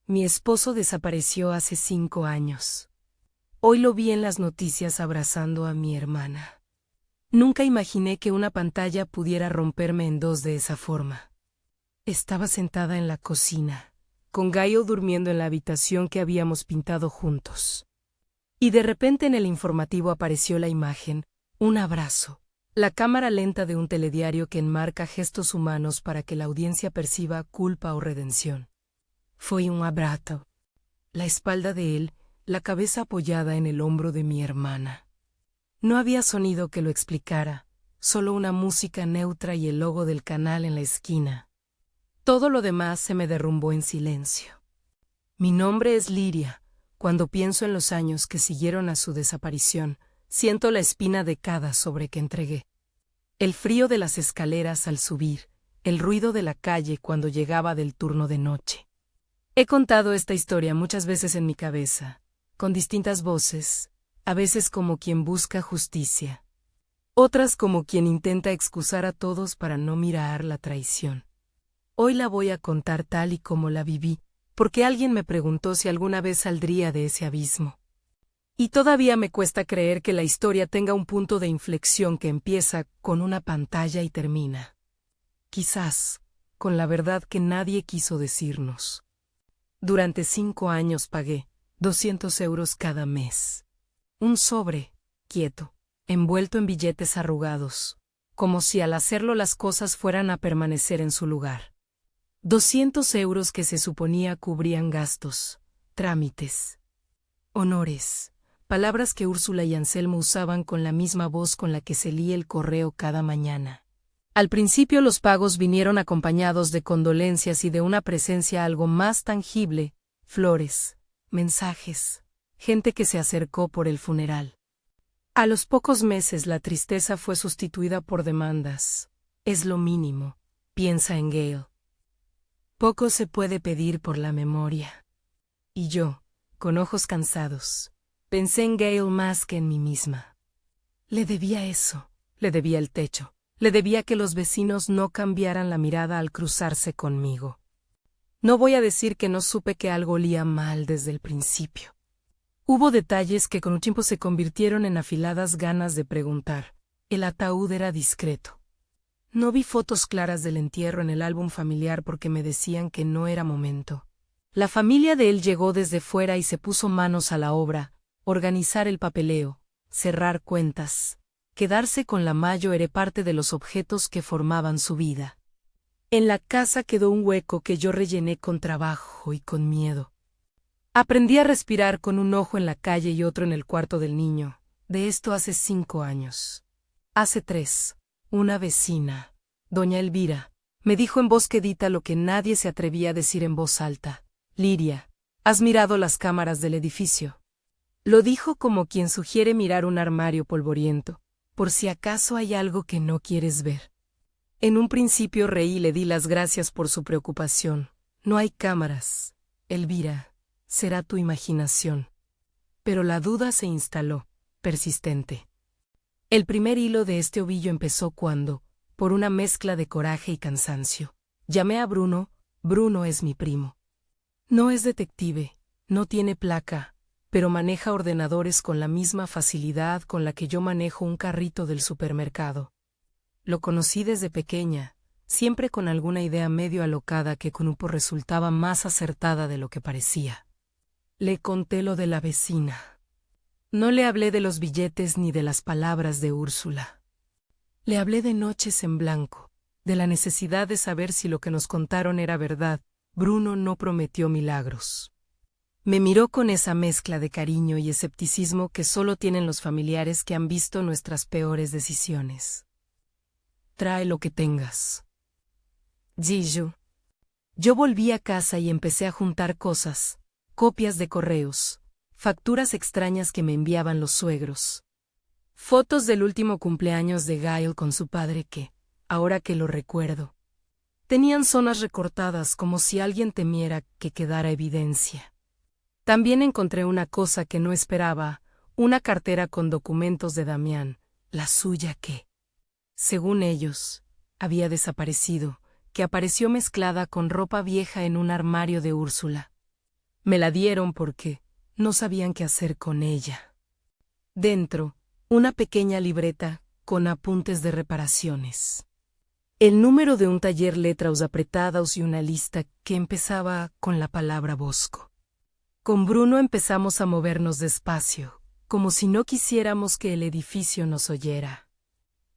Mi esposo desapareció hace 5 años. Hoy lo vi en las noticias abrazando a mi hermana. Nunca imaginé que una pantalla pudiera romperme en dos de esa forma. Estaba sentada en la cocina, con Gail durmiendo en la habitación que habíamos pintado juntos. Y de repente en el informativo apareció la imagen, un abrazo, la cámara lenta de un telediario que enmarca gestos humanos para que la audiencia perciba culpa o redención. Fue un abrazo. La espalda de él, la cabeza apoyada en el hombro de mi hermana. No había sonido que lo explicara, solo una música neutra y el logo del canal en la esquina. Todo lo demás se me derrumbó en silencio. Mi nombre es Liria. Cuando pienso en los años que siguieron a su desaparición, siento la espina de cada sobre que entregué. El frío de las escaleras al subir, el ruido de la calle cuando llegaba del turno de noche. He contado esta historia muchas veces en mi cabeza, con distintas voces, a veces como quien busca justicia, otras como quien intenta excusar a todos para no mirar la traición. Hoy la voy a contar tal y como la viví, porque alguien me preguntó si alguna vez saldría de ese abismo. Y todavía me cuesta creer que la historia tenga un punto de inflexión que empieza con una pantalla y termina, quizás, con la verdad que nadie quiso decirnos. Durante 5 años pagué 200 euros cada mes. Un sobre, quieto, envuelto en billetes arrugados, como si al hacerlo las cosas fueran a permanecer en su lugar. 200 euros que se suponía cubrían gastos, trámites, honores, palabras que Úrsula y Anselmo usaban con la misma voz con la que se leía el correo cada mañana. Al principio los pagos vinieron acompañados de condolencias y de una presencia algo más tangible, flores, mensajes, gente que se acercó por el funeral. A los pocos meses la tristeza fue sustituida por demandas. Es lo mínimo, piensa en Gail. Poco se puede pedir por la memoria. Y yo, con ojos cansados, pensé en Gail más que en mí misma. Le debía eso, le debía el techo. Le debía que los vecinos no cambiaran la mirada al cruzarse conmigo. No voy a decir que no supe que algo olía mal desde el principio. Hubo detalles que con un tiempo se convirtieron en afiladas ganas de preguntar. El ataúd era discreto. No vi fotos claras del entierro en el álbum familiar porque me decían que no era momento. La familia de él llegó desde fuera y se puso manos a la obra, organizar el papeleo, cerrar cuentas. Quedarse con la Mayo era parte de los objetos que formaban su vida. En la casa quedó un hueco que yo rellené con trabajo y con miedo. Aprendí a respirar con un ojo en la calle y otro en el cuarto del niño. De esto hace 5 años. Hace 3, una vecina, doña Elvira, me dijo en voz quedita lo que nadie se atrevía a decir en voz alta. Liria, ¿has mirado las cámaras del edificio? Lo dijo como quien sugiere mirar un armario polvoriento, por si acaso hay algo que no quieres ver. En un principio reí y le di las gracias por su preocupación. No hay cámaras, Elvira, será tu imaginación. Pero la duda se instaló, persistente. El primer hilo de este ovillo empezó cuando, por una mezcla de coraje y cansancio, llamé a Bruno. Bruno es mi primo. No es detective, no tiene placa, pero maneja ordenadores con la misma facilidad con la que yo manejo un carrito del supermercado. Lo conocí desde pequeña, siempre con alguna idea medio alocada que con Upo resultaba más acertada de lo que parecía. Le conté lo de la vecina. No le hablé de los billetes ni de las palabras de Úrsula. Le hablé de noches en blanco, de la necesidad de saber si lo que nos contaron era verdad. Bruno no prometió milagros. Me miró con esa mezcla de cariño y escepticismo que solo tienen los familiares que han visto nuestras peores decisiones. Trae lo que tengas. Gillo. Yo volví a casa y empecé a juntar cosas, copias de correos, facturas extrañas que me enviaban los suegros. Fotos del último cumpleaños de Gail con su padre que, ahora que lo recuerdo, tenían zonas recortadas como si alguien temiera que quedara evidencia. También encontré una cosa que no esperaba, una cartera con documentos de Damián, la suya que, según ellos, había desaparecido, que apareció mezclada con ropa vieja en un armario de Úrsula. Me la dieron porque no sabían qué hacer con ella. Dentro, una pequeña libreta con apuntes de reparaciones. El número de un taller, letras apretadas y una lista que empezaba con la palabra Bosco. Con Bruno empezamos a movernos despacio, como si no quisiéramos que el edificio nos oyera.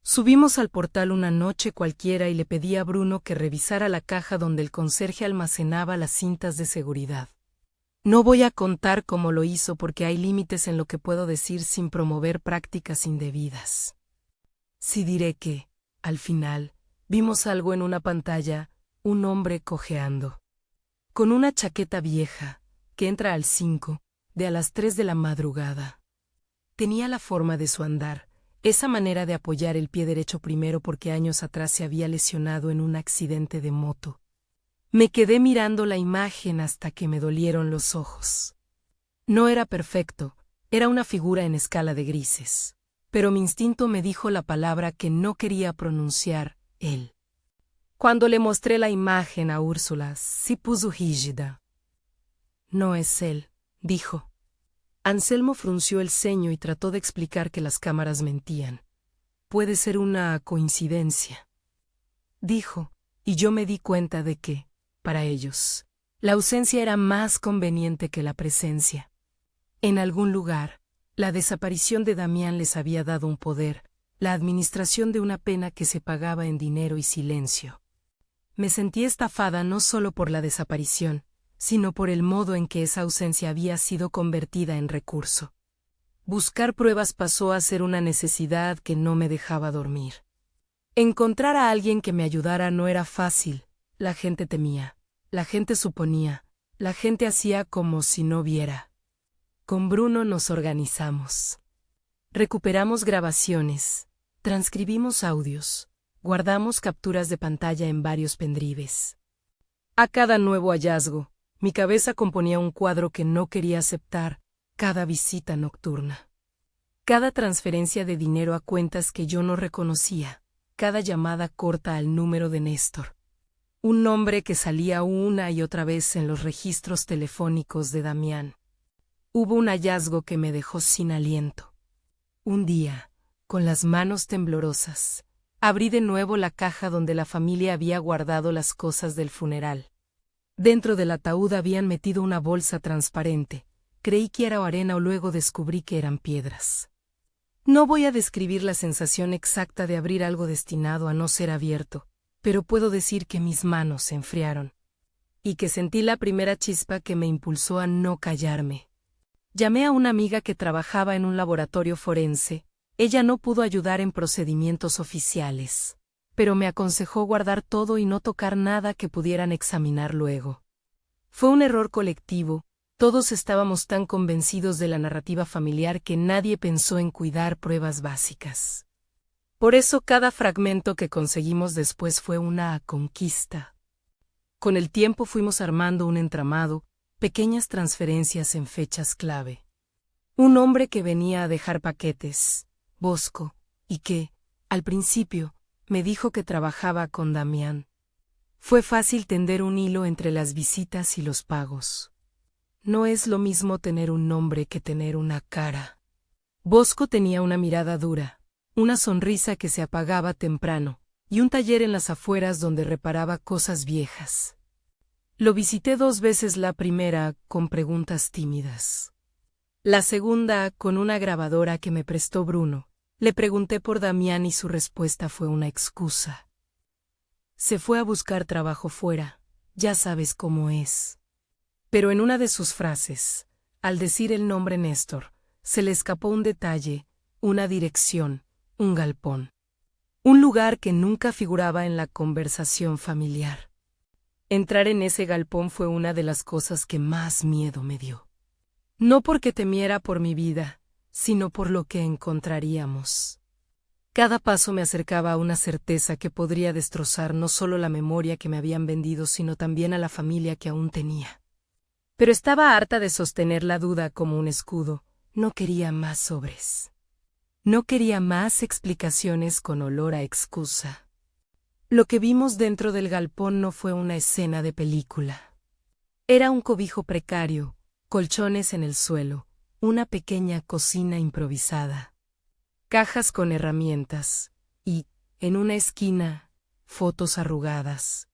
Subimos al portal una noche cualquiera y le pedí a Bruno que revisara la caja donde el conserje almacenaba las cintas de seguridad. No voy a contar cómo lo hizo porque hay límites en lo que puedo decir sin promover prácticas indebidas. Sí diré que, al final, vimos algo en una pantalla, un hombre cojeando. Con una chaqueta vieja, que entra al 5, de a las 3 de la madrugada. Tenía la forma de su andar, esa manera de apoyar el pie derecho primero porque años atrás se había lesionado en un accidente de moto. Me quedé mirando la imagen hasta que me dolieron los ojos. No era perfecto, era una figura en escala de grises, pero mi instinto me dijo la palabra que no quería pronunciar, él. Cuando le mostré la imagen a Úrsula, se puso rígida. No es él, dijo. Anselmo frunció el ceño y trató de explicar que las cámaras mentían. Puede ser una coincidencia, dijo, y yo me di cuenta de que, para ellos, la ausencia era más conveniente que la presencia. En algún lugar, la desaparición de Damián les había dado un poder, la administración de una pena que se pagaba en dinero y silencio. Me sentí estafada no solo por la desaparición, sino por el modo en que esa ausencia había sido convertida en recurso. Buscar pruebas pasó a ser una necesidad que no me dejaba dormir. Encontrar a alguien que me ayudara no era fácil. La gente temía, la gente suponía, la gente hacía como si no viera. Con Bruno nos organizamos. Recuperamos grabaciones, transcribimos audios, guardamos capturas de pantalla en varios pendrives. A cada nuevo hallazgo, mi cabeza componía un cuadro que no quería aceptar, cada visita nocturna. Cada transferencia de dinero a cuentas que yo no reconocía, cada llamada corta al número de Néstor. Un nombre que salía una y otra vez en los registros telefónicos de Damián. Hubo un hallazgo que me dejó sin aliento. Un día, con las manos temblorosas, abrí de nuevo la caja donde la familia había guardado las cosas del funeral. Dentro del ataúd habían metido una bolsa transparente. Creí que era arena o luego descubrí que eran piedras. No voy a describir la sensación exacta de abrir algo destinado a no ser abierto, pero puedo decir que mis manos se enfriaron. Y que sentí la primera chispa que me impulsó a no callarme. Llamé a una amiga que trabajaba en un laboratorio forense. Ella no pudo ayudar en procedimientos oficiales, pero me aconsejó guardar todo y no tocar nada que pudieran examinar luego. Fue un error colectivo, todos estábamos tan convencidos de la narrativa familiar que nadie pensó en cuidar pruebas básicas. Por eso cada fragmento que conseguimos después fue una conquista. Con el tiempo fuimos armando un entramado, pequeñas transferencias en fechas clave. Un hombre que venía a dejar paquetes, Bosco, y que, al principio, me dijo que trabajaba con Damián. Fue fácil tender un hilo entre las visitas y los pagos. No es lo mismo tener un nombre que tener una cara. Bosco tenía una mirada dura, una sonrisa que se apagaba temprano, y un taller en las afueras donde reparaba cosas viejas. Lo visité 2 veces, la primera con preguntas tímidas. La segunda con una grabadora que me prestó Bruno. Le pregunté por Damián y su respuesta fue una excusa. Se fue a buscar trabajo fuera, ya sabes cómo es. Pero en una de sus frases, al decir el nombre Néstor, se le escapó un detalle, una dirección, un galpón. Un lugar que nunca figuraba en la conversación familiar. Entrar en ese galpón fue una de las cosas que más miedo me dio. No porque temiera por mi vida, sino por lo que encontraríamos. Cada paso me acercaba a una certeza que podría destrozar no solo la memoria que me habían vendido, sino también a la familia que aún tenía. Pero estaba harta de sostener la duda como un escudo. No quería más sobres. No quería más explicaciones con olor a excusa. Lo que vimos dentro del galpón no fue una escena de película. Era un cobijo precario, colchones en el suelo, una pequeña cocina improvisada, cajas con herramientas y, en una esquina, fotos arrugadas.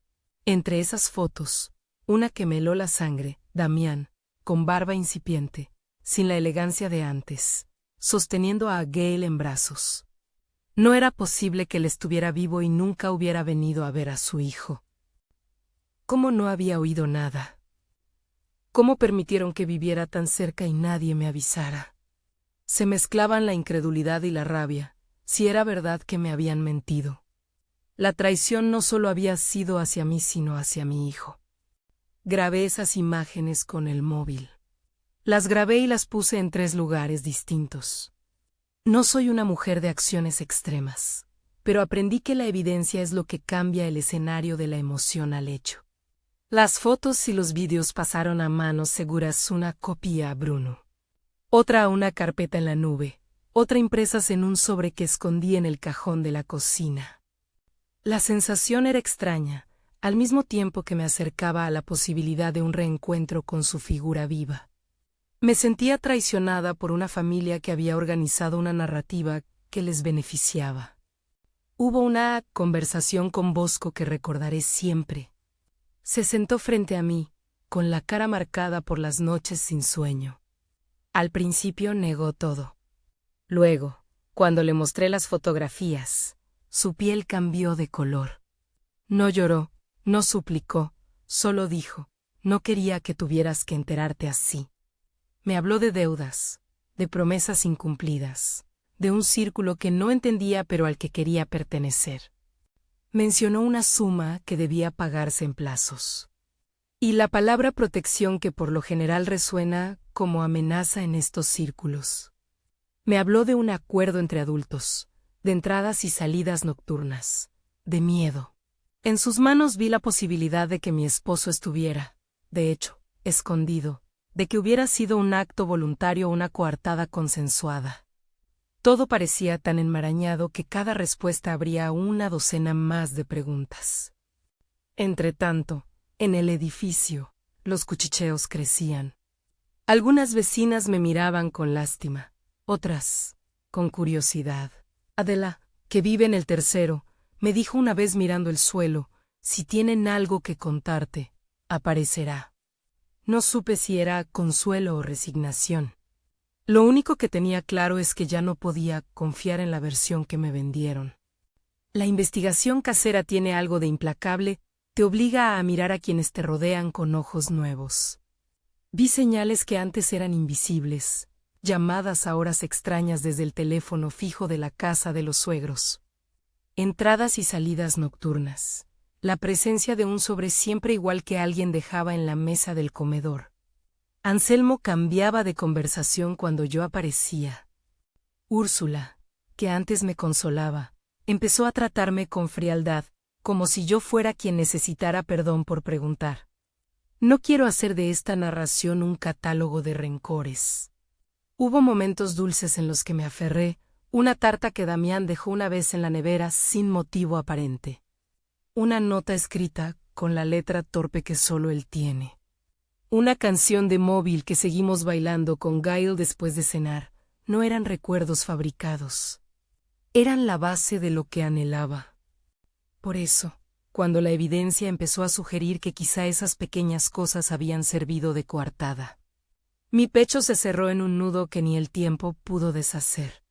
Entre esas fotos, una que me heló la sangre, Damián, con barba incipiente, sin la elegancia de antes, sosteniendo a Gail en brazos. No era posible que él estuviera vivo y nunca hubiera venido a ver a su hijo. ¿Cómo no había oído nada? ¿Cómo permitieron que viviera tan cerca y nadie me avisara? Se mezclaban la incredulidad y la rabia, si era verdad que me habían mentido. La traición no solo había sido hacia mí, sino hacia mi hijo. Grabé esas imágenes con el móvil. Las grabé y las puse en 3 lugares distintos. No soy una mujer de acciones extremas, pero aprendí que la evidencia es lo que cambia el escenario de la emoción al hecho. Las fotos y los vídeos pasaron a manos seguras, una copia a Bruno, otra a una carpeta en la nube, otra impresas en un sobre que escondí en el cajón de la cocina. La sensación era extraña, al mismo tiempo que me acercaba a la posibilidad de un reencuentro con su figura viva. Me sentía traicionada por una familia que había organizado una narrativa que les beneficiaba. Hubo una conversación con Bosco que recordaré siempre. Se sentó frente a mí, con la cara marcada por las noches sin sueño. Al principio negó todo. Luego, cuando le mostré las fotografías, su piel cambió de color. No lloró, no suplicó, solo dijo, no quería que tuvieras que enterarte así. Me habló de deudas, de promesas incumplidas, de un círculo que no entendía pero al que quería pertenecer. Mencionó una suma que debía pagarse en plazos. Y la palabra protección que por lo general resuena como amenaza en estos círculos. Me habló de un acuerdo entre adultos, de entradas y salidas nocturnas, de miedo. En sus manos vi la posibilidad de que mi esposo estuviera, de hecho, escondido, de que hubiera sido un acto voluntario o una coartada consensuada. Todo parecía tan enmarañado que cada respuesta abría una docena más de preguntas. Entretanto, en el edificio, los cuchicheos crecían. Algunas vecinas me miraban con lástima, otras, con curiosidad. Adela, que vive en el tercero, me dijo una vez mirando el suelo, si tienen algo que contarte, aparecerá. No supe si era consuelo o resignación. Lo único que tenía claro es que ya no podía confiar en la versión que me vendieron. La investigación casera tiene algo de implacable, te obliga a mirar a quienes te rodean con ojos nuevos. Vi señales que antes eran invisibles, llamadas a horas extrañas desde el teléfono fijo de la casa de los suegros. Entradas y salidas nocturnas. La presencia de un sobre siempre igual que alguien dejaba en la mesa del comedor. Anselmo cambiaba de conversación cuando yo aparecía. Úrsula, que antes me consolaba, empezó a tratarme con frialdad, como si yo fuera quien necesitara perdón por preguntar. No quiero hacer de esta narración un catálogo de rencores. Hubo momentos dulces en los que me aferré, una tarta que Damián dejó una vez en la nevera sin motivo aparente. Una nota escrita con la letra torpe que solo él tiene. Una canción de móvil que seguimos bailando con Gail después de cenar. No eran recuerdos fabricados. Eran la base de lo que anhelaba. Por eso, cuando la evidencia empezó a sugerir que quizá esas pequeñas cosas habían servido de coartada, mi pecho se cerró en un nudo que ni el tiempo pudo deshacer.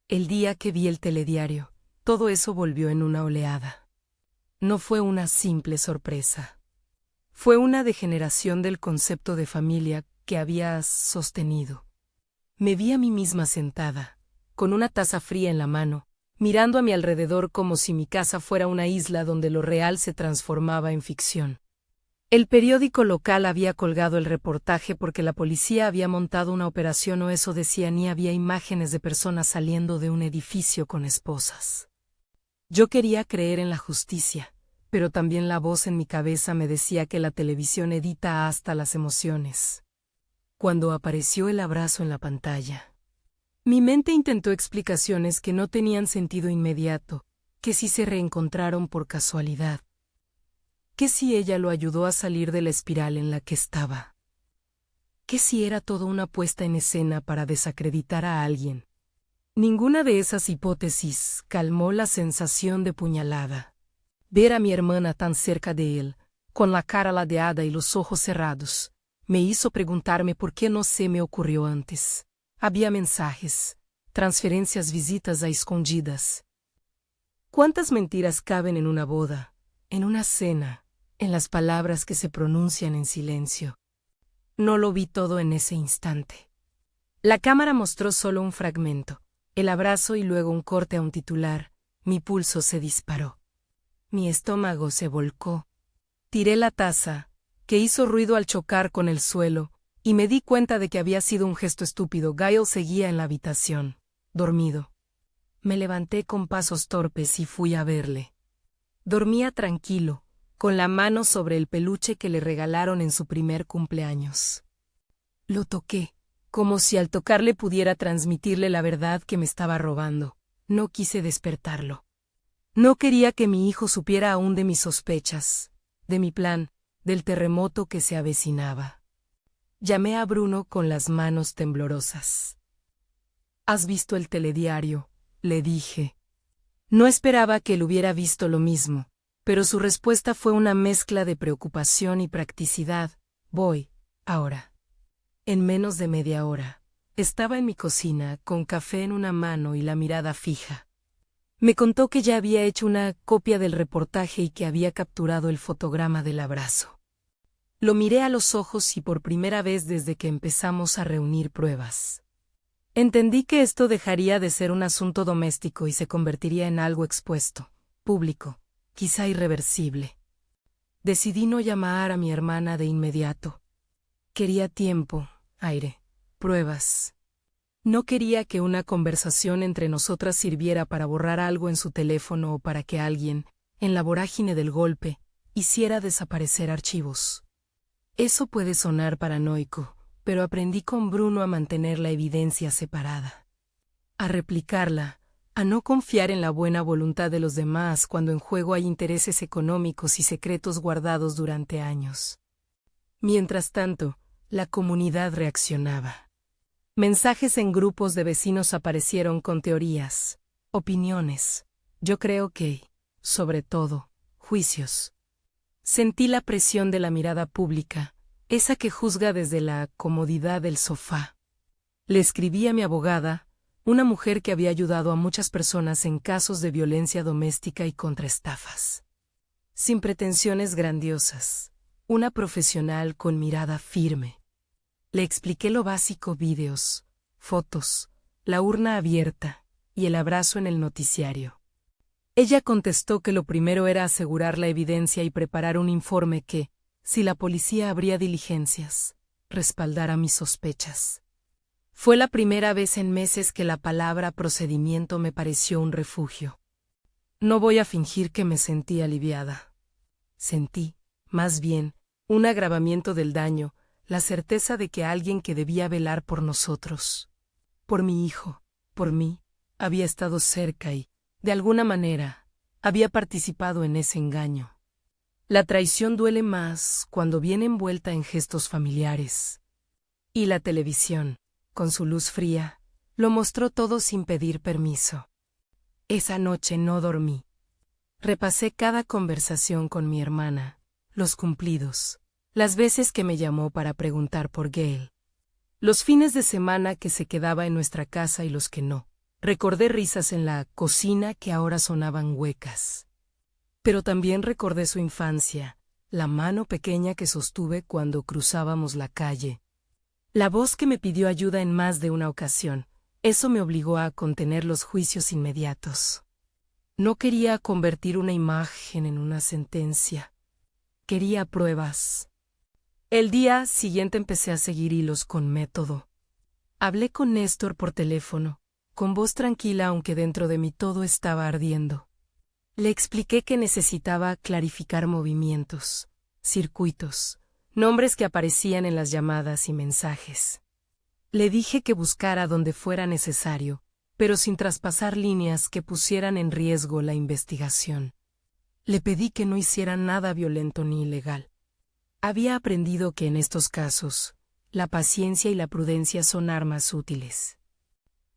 El día que vi el telediario, todo eso volvió en una oleada. No fue una simple sorpresa. Fue una degeneración del concepto de familia que había sostenido. Me vi a mí misma sentada, con una taza fría en la mano, mirando a mi alrededor como si mi casa fuera una isla donde lo real se transformaba en ficción. El periódico local había colgado el reportaje porque la policía había montado una operación o eso decían y había imágenes de personas saliendo de un edificio con esposas. Yo quería creer en la justicia, pero también la voz en mi cabeza me decía que la televisión edita hasta las emociones. Cuando apareció el abrazo en la pantalla, mi mente intentó explicaciones que no tenían sentido inmediato, que sí se reencontraron por casualidad. ¿Qué si ella lo ayudó a salir de la espiral en la que estaba? ¿Qué si era todo una puesta en escena para desacreditar a alguien? Ninguna de esas hipótesis calmó la sensación de puñalada. Ver a mi hermana tan cerca de él, con la cara ladeada y los ojos cerrados, me hizo preguntarme por qué no se me ocurrió antes. Había mensajes, transferencias, visitas a escondidas. ¿Cuántas mentiras caben en una boda, en una cena, en las palabras que se pronuncian en silencio? No lo vi todo en ese instante. La cámara mostró solo un fragmento, el abrazo y luego un corte a un titular. Mi pulso se disparó. Mi estómago se volcó. Tiré la taza, que hizo ruido al chocar con el suelo, y me di cuenta de que había sido un gesto estúpido. Gail seguía en la habitación, dormido. Me levanté con pasos torpes y fui a verle. Dormía tranquilo, con la mano sobre el peluche que le regalaron en su primer cumpleaños. Lo toqué, como si al tocarle pudiera transmitirle la verdad que me estaba robando. No quise despertarlo. No quería que mi hijo supiera aún de mis sospechas, de mi plan, del terremoto que se avecinaba. Llamé a Bruno con las manos temblorosas. ¿Has visto el telediario?, le dije. No esperaba que él hubiera visto lo mismo, pero su respuesta fue una mezcla de preocupación y practicidad. Voy, ahora. En menos de media hora, estaba en mi cocina, con café en una mano y la mirada fija. Me contó que ya había hecho una copia del reportaje y que había capturado el fotograma del abrazo. Lo miré a los ojos y por primera vez desde que empezamos a reunir pruebas. Entendí que esto dejaría de ser un asunto doméstico y se convertiría en algo expuesto, público, quizá irreversible. Decidí no llamar a mi hermana de inmediato. Quería tiempo, aire, pruebas. No quería que una conversación entre nosotras sirviera para borrar algo en su teléfono o para que alguien, en la vorágine del golpe, hiciera desaparecer archivos. Eso puede sonar paranoico, pero aprendí con Bruno a mantener la evidencia separada, a replicarla, a no confiar en la buena voluntad de los demás cuando en juego hay intereses económicos y secretos guardados durante años. Mientras tanto, la comunidad reaccionaba. Mensajes en grupos de vecinos aparecieron con teorías, opiniones, yo creo que, sobre todo, juicios. Sentí la presión de la mirada pública, esa que juzga desde la comodidad del sofá. Le escribí a mi abogada, una mujer que había ayudado a muchas personas en casos de violencia doméstica y contra estafas. Sin pretensiones grandiosas, una profesional con mirada firme. Le expliqué lo básico: vídeos, fotos, la urna abierta y el abrazo en el noticiario. Ella contestó que lo primero era asegurar la evidencia y preparar un informe que, si la policía abría diligencias, respaldara mis sospechas. Fue la primera vez en meses que la palabra procedimiento me pareció un refugio. No voy a fingir que me sentí aliviada. Sentí, más bien, un agravamiento del daño, la certeza de que alguien que debía velar por nosotros, por mi hijo, por mí, había estado cerca y, de alguna manera, había participado en ese engaño. La traición duele más cuando viene envuelta en gestos familiares. Y la televisión, con su luz fría, lo mostró todo sin pedir permiso. Esa noche no dormí. Repasé cada conversación con mi hermana, los cumplidos, las veces que me llamó para preguntar por Gail, los fines de semana que se quedaba en nuestra casa y los que no. Recordé risas en la cocina que ahora sonaban huecas. Pero también recordé su infancia, la mano pequeña que sostuve cuando cruzábamos la calle, la voz que me pidió ayuda en más de una ocasión. Eso me obligó a contener los juicios inmediatos. No quería convertir una imagen en una sentencia. Quería pruebas. El día siguiente empecé a seguir hilos con método. Hablé con Néstor por teléfono, con voz tranquila aunque dentro de mí todo estaba ardiendo. Le expliqué que necesitaba clarificar movimientos, circuitos, nombres que aparecían en las llamadas y mensajes. Le dije que buscara donde fuera necesario, pero sin traspasar líneas que pusieran en riesgo la investigación. Le pedí que no hiciera nada violento ni ilegal. Había aprendido que en estos casos, la paciencia y la prudencia son armas útiles.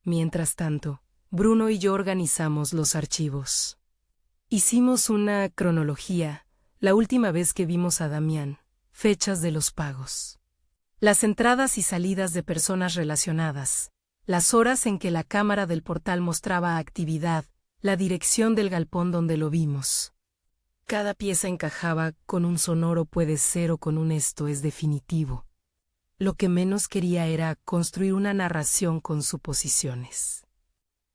Mientras tanto, Bruno y yo organizamos los archivos. Hicimos una cronología, la última vez que vimos a Damián, fechas de los pagos, las entradas y salidas de personas relacionadas, las horas en que la cámara del portal mostraba actividad, la dirección del galpón donde lo vimos. Cada pieza encajaba con un sonoro puede ser o con un esto es definitivo. Lo que menos quería era construir una narración con suposiciones.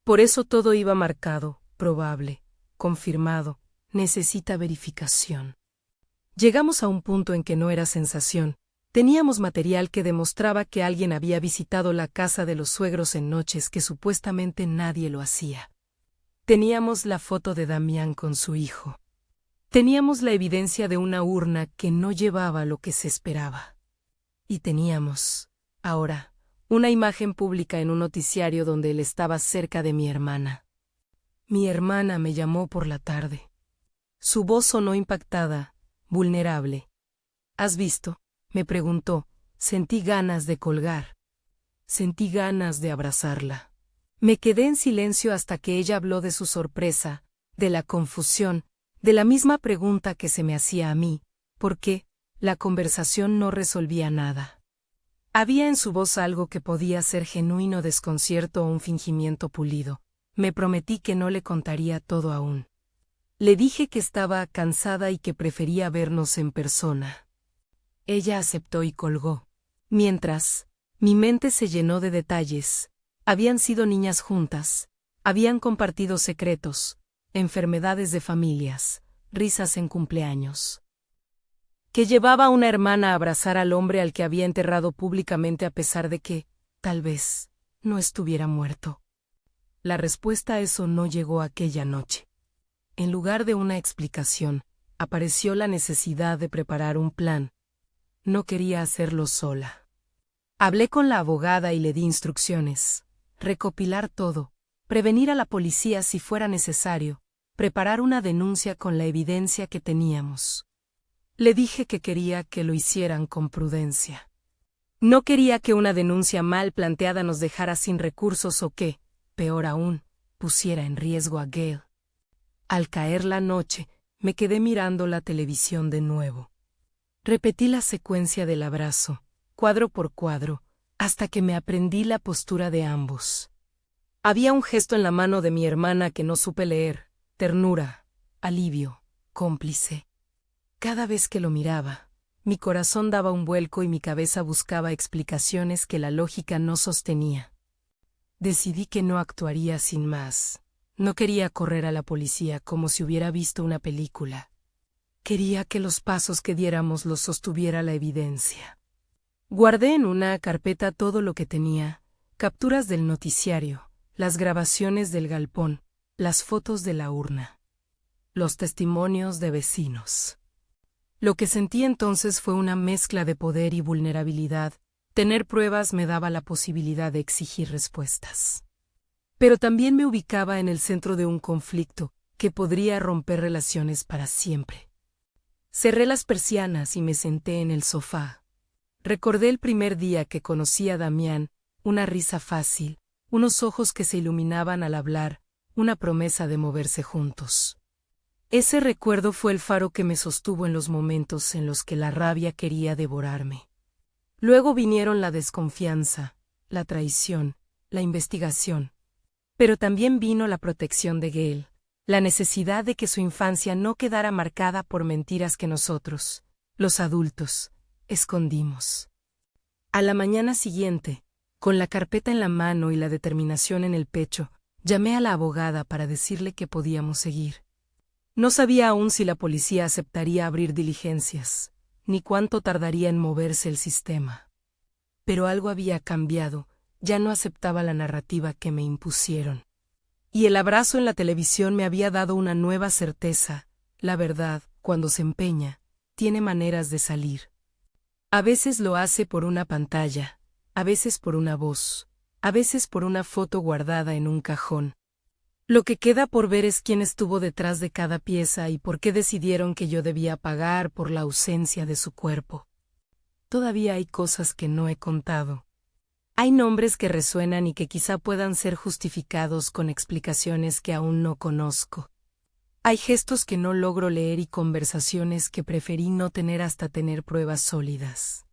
Por eso todo iba marcado, probable, confirmado, necesita verificación. Llegamos a un punto en que no era sensación. Teníamos material que demostraba que alguien había visitado la casa de los suegros en noches que supuestamente nadie lo hacía. Teníamos la foto de Damián con su hijo. Teníamos la evidencia de una urna que no llevaba lo que se esperaba. Y teníamos, ahora, una imagen pública en un noticiario donde él estaba cerca de mi hermana. Mi hermana me llamó por la tarde. Su voz sonó impactada, vulnerable. ¿Has visto?, me preguntó. Sentí ganas de colgar. Sentí ganas de abrazarla. Me quedé en silencio hasta que ella habló de su sorpresa, de la confusión, de la misma pregunta que se me hacía a mí, ¿por qué? La conversación no resolvía nada. Había en su voz algo que podía ser genuino desconcierto o un fingimiento pulido. Me prometí que no le contaría todo aún. Le dije que estaba cansada y que prefería vernos en persona. Ella aceptó y colgó. Mientras, mi mente se llenó de detalles. Habían sido niñas juntas, habían compartido secretos, enfermedades de familias, risas en cumpleaños. Que llevaba a una hermana a abrazar al hombre al que había enterrado públicamente a pesar de que, tal vez, no estuviera muerto. La respuesta a eso no llegó aquella noche. En lugar de una explicación, apareció la necesidad de preparar un plan. No quería hacerlo sola. Hablé con la abogada y le di instrucciones. Recopilar todo, prevenir a la policía si fuera necesario, preparar una denuncia con la evidencia que teníamos. Le dije que quería que lo hicieran con prudencia. No quería que una denuncia mal planteada nos dejara sin recursos o que, peor aún, pusiera en riesgo a Gail. Al caer la noche, me quedé mirando la televisión de nuevo. Repetí la secuencia del abrazo, cuadro por cuadro, hasta que me aprendí la postura de ambos. Había un gesto en la mano de mi hermana que no supe leer, ternura, alivio, cómplice. Cada vez que lo miraba, mi corazón daba un vuelco y mi cabeza buscaba explicaciones que la lógica no sostenía. Decidí que no actuaría sin más. No quería correr a la policía como si hubiera visto una película. Quería que los pasos que diéramos los sostuviera la evidencia. Guardé en una carpeta todo lo que tenía, capturas del noticiario, las grabaciones del galpón, las fotos de la urna, los testimonios de vecinos. Lo que sentí entonces fue una mezcla de poder y vulnerabilidad. Tener pruebas me daba la posibilidad de exigir respuestas. Pero también me ubicaba en el centro de un conflicto que podría romper relaciones para siempre. Cerré las persianas y me senté en el sofá. Recordé el primer día que conocí a Damián, una risa fácil, unos ojos que se iluminaban al hablar, una promesa de moverse juntos. Ese recuerdo fue el faro que me sostuvo en los momentos en los que la rabia quería devorarme. Luego vinieron la desconfianza, la traición, la investigación. Pero también vino la protección de Gail, la necesidad de que su infancia no quedara marcada por mentiras que nosotros, los adultos, escondimos. A la mañana siguiente, con la carpeta en la mano y la determinación en el pecho, llamé a la abogada para decirle que podíamos seguir. No sabía aún si la policía aceptaría abrir diligencias, ni cuánto tardaría en moverse el sistema. Pero algo había cambiado, ya no aceptaba la narrativa que me impusieron. Y el abrazo en la televisión me había dado una nueva certeza: la verdad, cuando se empeña, tiene maneras de salir. A veces lo hace por una pantalla, a veces por una voz, a veces por una foto guardada en un cajón. Lo que queda por ver es quién estuvo detrás de cada pieza y por qué decidieron que yo debía pagar por la ausencia de su cuerpo. Todavía hay cosas que no he contado. Hay nombres que resuenan y que quizá puedan ser justificados con explicaciones que aún no conozco. Hay gestos que no logro leer y conversaciones que preferí no tener hasta tener pruebas sólidas.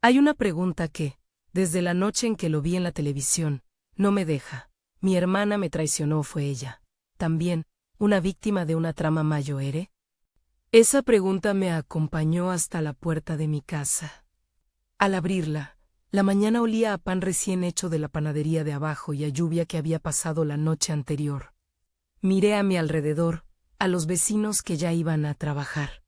Hay una pregunta que, desde la noche en que lo vi en la televisión, no me deja. Mi hermana me traicionó, ¿fue ella también una víctima de una trama Mayoere? Esa pregunta me acompañó hasta la puerta de mi casa. Al abrirla, la mañana olía a pan recién hecho de la panadería de abajo y a lluvia que había pasado la noche anterior. Miré a mi alrededor, a los vecinos que ya iban a trabajar.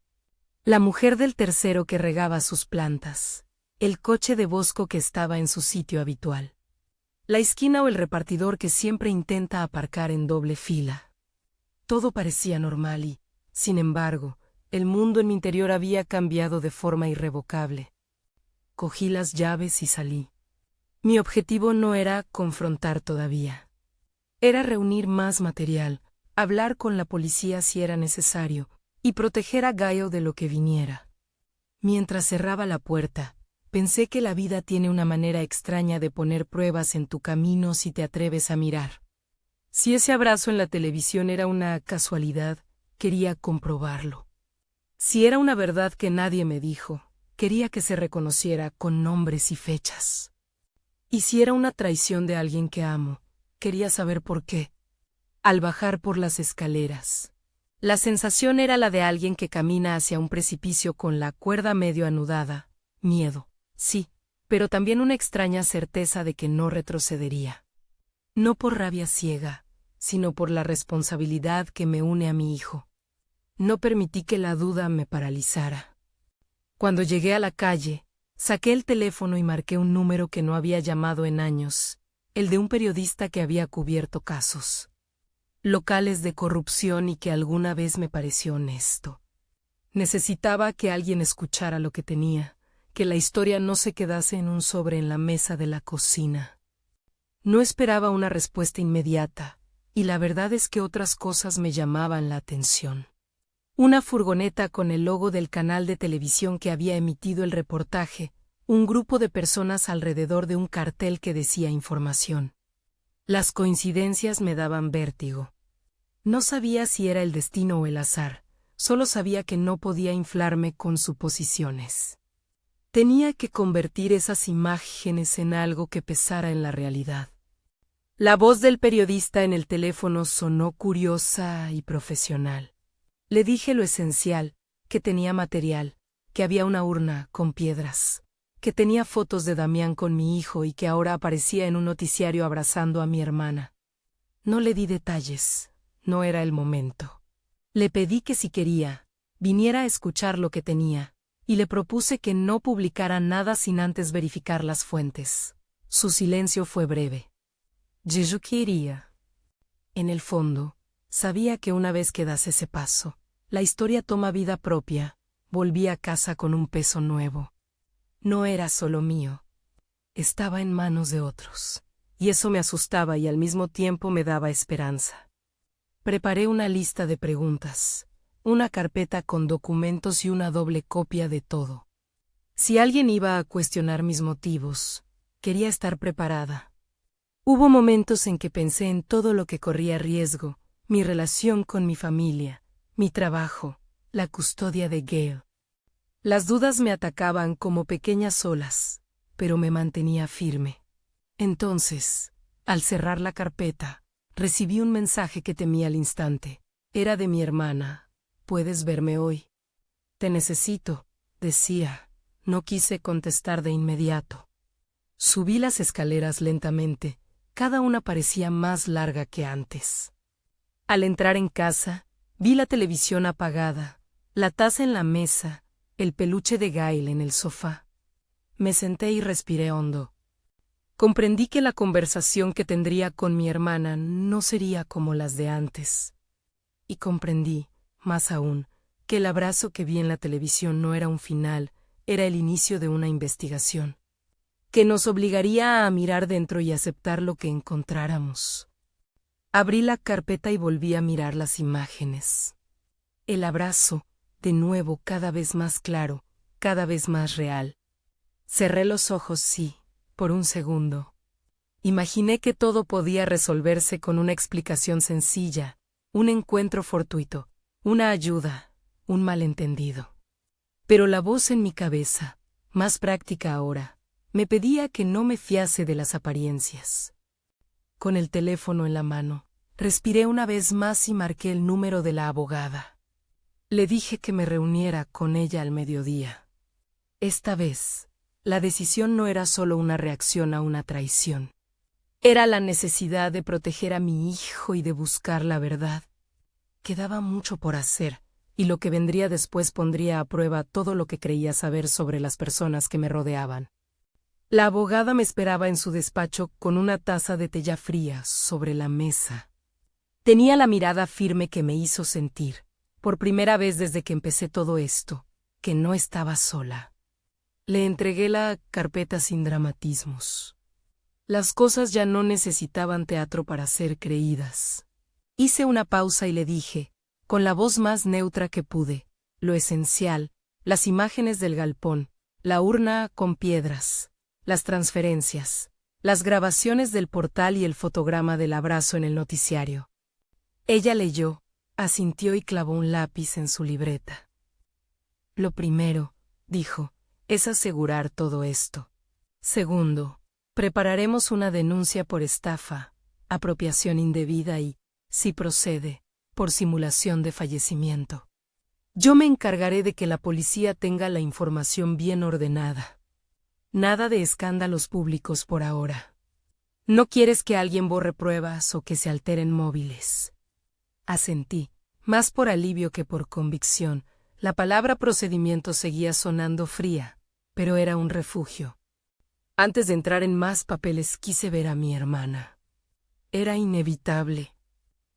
La mujer del tercero que regaba sus plantas. El coche de Bosco que estaba en su sitio habitual. La esquina o el repartidor que siempre intenta aparcar en doble fila. Todo parecía normal y, sin embargo, el mundo en mi interior había cambiado de forma irrevocable. Cogí las llaves y salí. Mi objetivo no era confrontar todavía. Era reunir más material, hablar con la policía si era necesario, y proteger a Gaio de lo que viniera. Mientras cerraba la puerta, pensé que la vida tiene una manera extraña de poner pruebas en tu camino si te atreves a mirar. Si ese abrazo en la televisión era una casualidad, quería comprobarlo. Si era una verdad que nadie me dijo, quería que se reconociera con nombres y fechas. Y si era una traición de alguien que amo, quería saber por qué. Al bajar por las escaleras, la sensación era la de alguien que camina hacia un precipicio con la cuerda medio anudada. Miedo, sí, pero también una extraña certeza de que no retrocedería. No por rabia ciega, sino por la responsabilidad que me une a mi hijo. No permití que la duda me paralizara. Cuando llegué a la calle, saqué el teléfono y marqué un número que no había llamado en años, el de un periodista que había cubierto casos locales de corrupción y que alguna vez me pareció honesto. Necesitaba que alguien escuchara lo que tenía, que la historia no se quedase en un sobre en la mesa de la cocina. No esperaba una respuesta inmediata, y la verdad es que otras cosas me llamaban la atención. Una furgoneta con el logo del canal de televisión que había emitido el reportaje, un grupo de personas alrededor de un cartel que decía información. Las coincidencias me daban vértigo. No sabía si era el destino o el azar, solo sabía que no podía inflarme con suposiciones. Tenía que convertir esas imágenes en algo que pesara en la realidad. La voz del periodista en el teléfono sonó curiosa y profesional. Le dije lo esencial, que tenía material, que había una urna con piedras, que tenía fotos de Damián con mi hijo y que ahora aparecía en un noticiario abrazando a mi hermana. No le di detalles, no era el momento. Le pedí que si quería, viniera a escuchar lo que tenía, y le propuse que no publicara nada sin antes verificar las fuentes. Su silencio fue breve. Yo quería. En el fondo, sabía que una vez que das ese paso, la historia toma vida propia. Volví a casa con un peso nuevo. No era solo mío. Estaba en manos de otros. Y eso me asustaba y al mismo tiempo me daba esperanza. Preparé una lista de preguntas, una carpeta con documentos y una doble copia de todo. Si alguien iba a cuestionar mis motivos, quería estar preparada. Hubo momentos en que pensé en todo lo que corría riesgo, mi relación con mi familia, mi trabajo, la custodia de Gail. Las dudas me atacaban como pequeñas olas, pero me mantenía firme. Entonces, al cerrar la carpeta, recibí un mensaje que temí al instante. Era de mi hermana. ¿Puedes verme hoy? Te necesito, decía. No quise contestar de inmediato. Subí las escaleras lentamente, cada una parecía más larga que antes. Al entrar en casa, vi la televisión apagada, la taza en la mesa, el peluche de Gail en el sofá. Me senté y respiré hondo. Comprendí que la conversación que tendría con mi hermana no sería como las de antes. Y comprendí, más aún, que el abrazo que vi en la televisión no era un final, era el inicio de una investigación, que nos obligaría a mirar dentro y aceptar lo que encontráramos. Abrí la carpeta y volví a mirar las imágenes. El abrazo, de nuevo cada vez más claro, cada vez más real. Cerré los ojos, sí, por un segundo. Imaginé que todo podía resolverse con una explicación sencilla, un encuentro fortuito, una ayuda, un malentendido. Pero la voz en mi cabeza, más práctica ahora, me pedía que no me fiase de las apariencias. Con el teléfono en la mano, respiré una vez más y marqué el número de la abogada. Le dije que me reuniera con ella al mediodía. Esta vez, la decisión no era solo una reacción a una traición. Era la necesidad de proteger a mi hijo y de buscar la verdad. Quedaba mucho por hacer, y lo que vendría después pondría a prueba todo lo que creía saber sobre las personas que me rodeaban. La abogada me esperaba en su despacho con una taza de té ya fría sobre la mesa. Tenía la mirada firme que me hizo sentir, por primera vez desde que empecé todo esto, que no estaba sola. Le entregué la carpeta sin dramatismos. Las cosas ya no necesitaban teatro para ser creídas. Hice una pausa y le dije, con la voz más neutra que pude, lo esencial, las imágenes del galpón, la urna con piedras, las transferencias, las grabaciones del portal y el fotograma del abrazo en el noticiario. Ella leyó, asintió y clavó un lápiz en su libreta. Lo primero, dijo, es asegurar todo esto. Segundo, prepararemos una denuncia por estafa, apropiación indebida y, si procede, por simulación de fallecimiento. Yo me encargaré de que la policía tenga la información bien ordenada. Nada de escándalos públicos por ahora. No quieres que alguien borre pruebas o que se alteren móviles. Asentí, más por alivio que por convicción. La palabra procedimiento seguía sonando fría, pero era un refugio. Antes de entrar en más papeles quise ver a mi hermana. Era inevitable.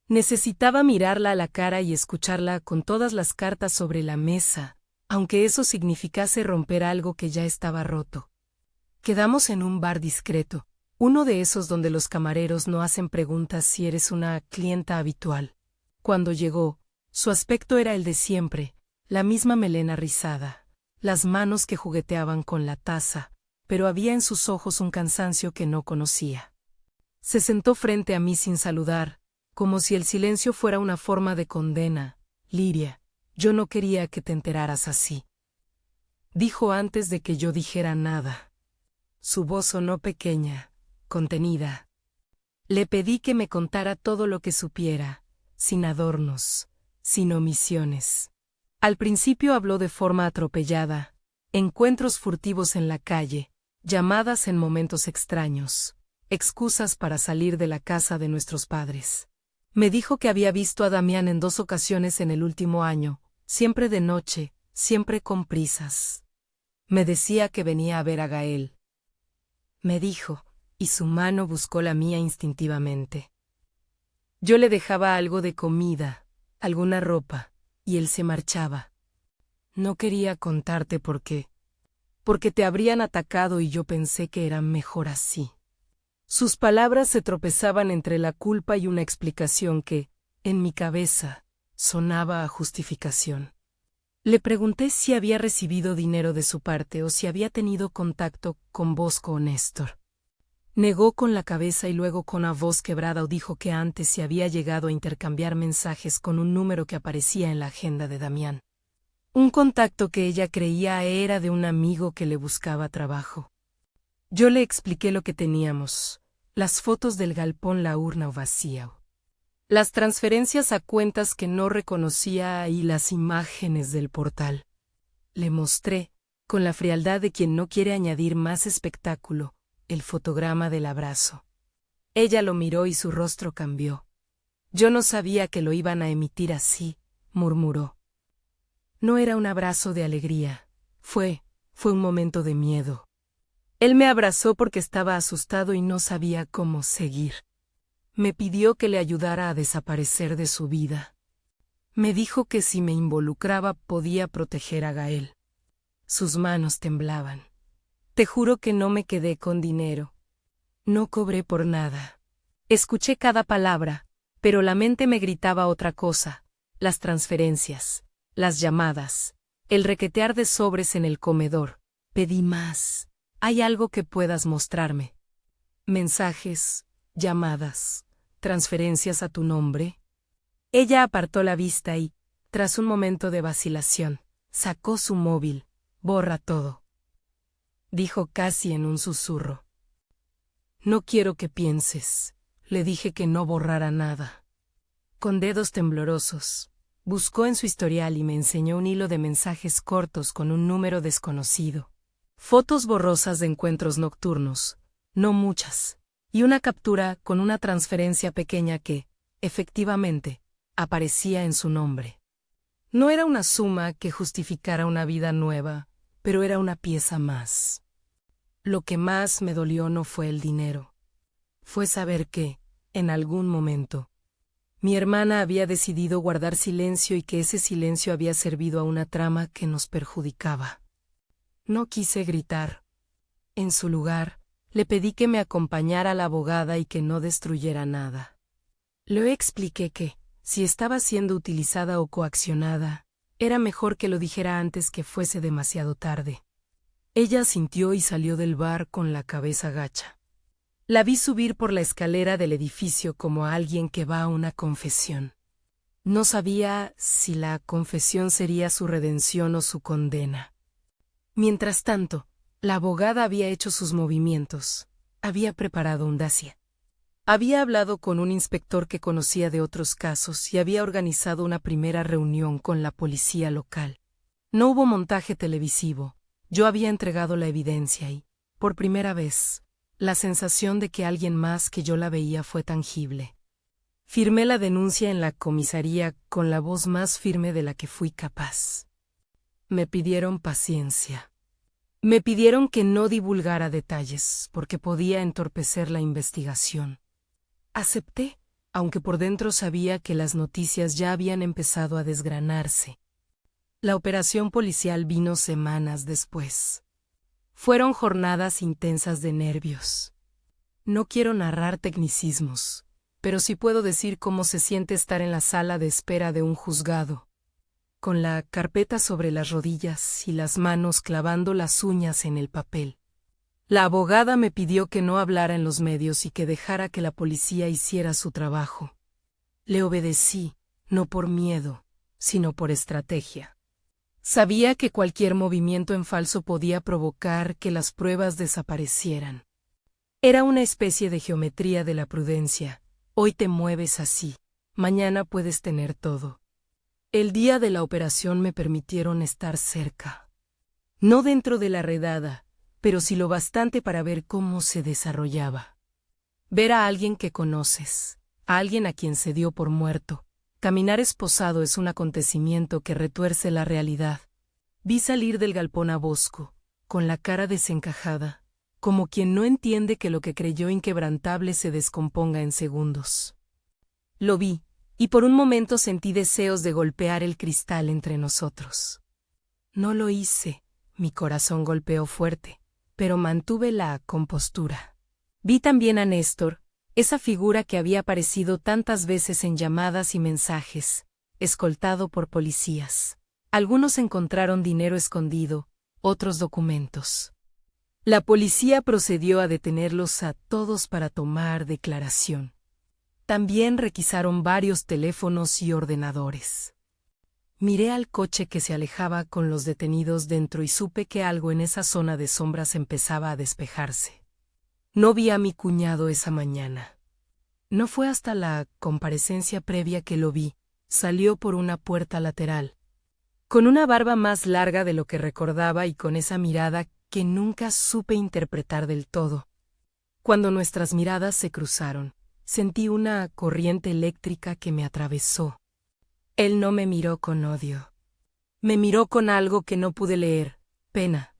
Necesitaba mirarla a la cara y escucharla con todas las cartas sobre la mesa, aunque eso significase romper algo que ya estaba roto. Quedamos en un bar discreto, uno de esos donde los camareros no hacen preguntas si eres una clienta habitual. Cuando llegó, su aspecto era el de siempre, la misma melena rizada, las manos que jugueteaban con la taza, pero había en sus ojos un cansancio que no conocía. Se sentó frente a mí sin saludar, como si el silencio fuera una forma de condena. Liria, yo no quería que te enteraras así. Dijo antes de que yo dijera nada. Su voz sonó pequeña, contenida. Le pedí que me contara todo lo que supiera, sin adornos, sin omisiones. Al principio habló de forma atropellada, encuentros furtivos en la calle, llamadas en momentos extraños, excusas para salir de la casa de nuestros padres. Me dijo que había visto a Damián en 2 ocasiones en el último año, siempre de noche, siempre con prisas. Me decía que venía a ver a Gael. Me dijo, y su mano buscó la mía instintivamente. Yo le dejaba algo de comida, alguna ropa, y él se marchaba. No quería contarte por qué. Porque te habrían atacado y yo pensé que era mejor así. Sus palabras se tropezaban entre la culpa y una explicación que, en mi cabeza, sonaba a justificación. Le pregunté si había recibido dinero de su parte o si había tenido contacto con Bosco o Néstor. Negó con la cabeza y luego con la voz quebrada dijo que antes se había llegado a intercambiar mensajes con un número que aparecía en la agenda de Damián. Un contacto que ella creía era de un amigo que le buscaba trabajo. Yo le expliqué lo que teníamos, las fotos del galpón, la urna vacía, las transferencias a cuentas que no reconocía y las imágenes del portal. Le mostré, con la frialdad de quien no quiere añadir más espectáculo, el fotograma del abrazo. Ella lo miró y su rostro cambió. Yo no sabía que lo iban a emitir así, murmuró. No era un abrazo de alegría, fue un momento de miedo. Él me abrazó porque estaba asustado y no sabía cómo seguir. Me pidió que le ayudara a desaparecer de su vida. Me dijo que si me involucraba podía proteger a Gael. Sus manos temblaban. Te juro que no me quedé con dinero. No cobré por nada. Escuché cada palabra, Pero la mente me gritaba otra cosa: las transferencias, las llamadas, el requetear de sobres en el comedor. Pedí más. ¿Hay algo que puedas mostrarme? Mensajes, llamadas, transferencias a tu nombre. Ella apartó la vista y, tras un momento de vacilación, sacó su móvil. Borra todo, dijo casi en un susurro. No quiero que pienses. Le dije que no borrara nada. Con dedos temblorosos, buscó en su historial y me enseñó un hilo de mensajes cortos con un número desconocido. Fotos borrosas de encuentros nocturnos, no muchas, y una captura con una transferencia pequeña que, efectivamente, aparecía en su nombre. No era una suma que justificara una vida nueva, pero era una pieza más. Lo que más me dolió no fue el dinero. Fue saber que, en algún momento, mi hermana había decidido guardar silencio y que ese silencio había servido a una trama que nos perjudicaba. No quise gritar. En su lugar, le pedí que me acompañara a la abogada y que no destruyera nada. Le expliqué que, si estaba siendo utilizada o coaccionada, era mejor que lo dijera antes que fuese demasiado tarde. Ella asintió y salió del bar con la cabeza gacha. La vi subir por la escalera del edificio como a alguien que va a una confesión. No sabía si la confesión sería su redención o su condena. Mientras tanto, la abogada había hecho sus movimientos. Había preparado un dossier. Había hablado con un inspector que conocía de otros casos y había organizado una primera reunión con la policía local. No hubo montaje televisivo. Yo había entregado la evidencia y, por primera vez, la sensación de que alguien más que yo la veía fue tangible. Firmé la denuncia en la comisaría con la voz más firme de la que fui capaz. Me pidieron paciencia. Me pidieron que no divulgara detalles, porque podía entorpecer la investigación. Acepté, aunque por dentro sabía que las noticias ya habían empezado a desgranarse. La operación policial vino semanas después. Fueron jornadas intensas de nervios. No quiero narrar tecnicismos, pero sí puedo decir cómo se siente estar en la sala de espera de un juzgado, con la carpeta sobre las rodillas y las manos clavando las uñas en el papel. La abogada me pidió que no hablara en los medios y que dejara que la policía hiciera su trabajo. Le obedecí, no por miedo, sino por estrategia. Sabía que cualquier movimiento en falso podía provocar que las pruebas desaparecieran. Era una especie de geometría de la prudencia. Hoy te mueves así, mañana puedes tener todo. El día de la operación me permitieron estar cerca. No dentro de la redada, pero sí lo bastante para ver cómo se desarrollaba. Ver a alguien que conoces, a alguien a quien se dio por muerto. Caminar esposado es un acontecimiento que retuerce la realidad. Vi salir del galpón a Bosco, con la cara desencajada, como quien no entiende que lo que creyó inquebrantable se descomponga en segundos. Lo vi, y por un momento sentí deseos de golpear el cristal entre nosotros. No lo hice, mi corazón golpeó fuerte, pero mantuve la compostura. Vi también a Néstor, esa figura que había aparecido tantas veces en llamadas y mensajes, escoltado por policías. Algunos encontraron dinero escondido, otros documentos. La policía procedió a detenerlos a todos para tomar declaración. También requisaron varios teléfonos y ordenadores. Miré al coche que se alejaba con los detenidos dentro y supe que algo en esa zona de sombras empezaba a despejarse. No vi a mi cuñado esa mañana. No fue hasta la comparecencia previa que lo vi. Salió por una puerta lateral, con una barba más larga de lo que recordaba y con esa mirada que nunca supe interpretar del todo. Cuando nuestras miradas se cruzaron, sentí una corriente eléctrica que me atravesó. Él no me miró con odio. Me miró con algo que no pude leer: pena,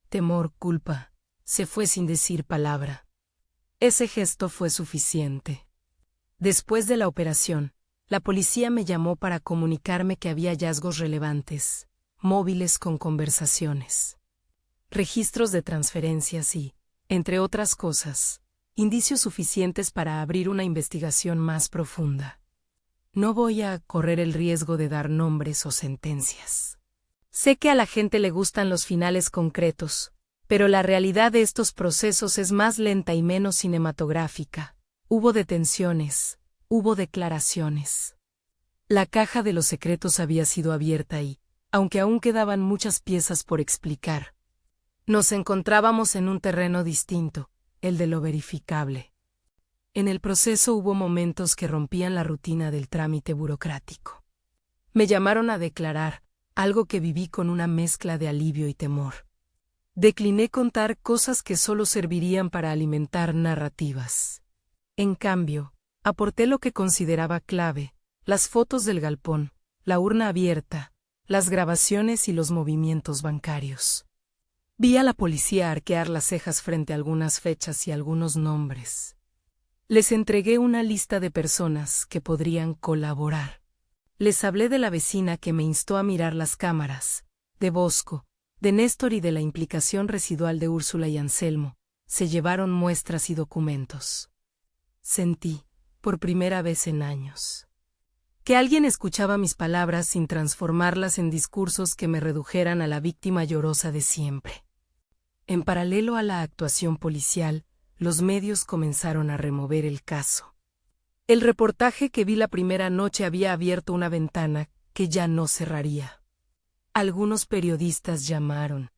temor, culpa. Se fue sin decir palabra. Ese gesto fue suficiente. Después de la operación, la policía me llamó para comunicarme que había hallazgos relevantes, móviles con conversaciones, registros de transferencias y, entre otras cosas, indicios suficientes para abrir una investigación más profunda. No voy a correr el riesgo de dar nombres o sentencias. Sé que a la gente le gustan los finales concretos, pero la realidad de estos procesos es más lenta y menos cinematográfica. Hubo detenciones, hubo declaraciones. La caja de los secretos había sido abierta y, aunque aún quedaban muchas piezas por explicar, nos encontrábamos en un terreno distinto, el de lo verificable. En el proceso hubo momentos que rompían la rutina del trámite burocrático. Me llamaron a declarar, algo que viví con una mezcla de alivio y temor. Decliné contar cosas que solo servirían para alimentar narrativas. En cambio, aporté lo que consideraba clave: las fotos del galpón, la urna abierta, las grabaciones y los movimientos bancarios. Vi a la policía arquear las cejas frente a algunas fechas y algunos nombres. Les entregué una lista de personas que podrían colaborar. Les hablé de la vecina que me instó a mirar las cámaras, de Bosco, de Néstor y de la implicación residual de Úrsula y Anselmo. Se llevaron muestras y documentos. Sentí, por primera vez en años, que alguien escuchaba mis palabras sin transformarlas en discursos que me redujeran a la víctima llorosa de siempre. En paralelo a la actuación policial, los medios comenzaron a remover el caso. El reportaje que vi la primera noche había abierto una ventana que ya no cerraría. Algunos periodistas llamaron.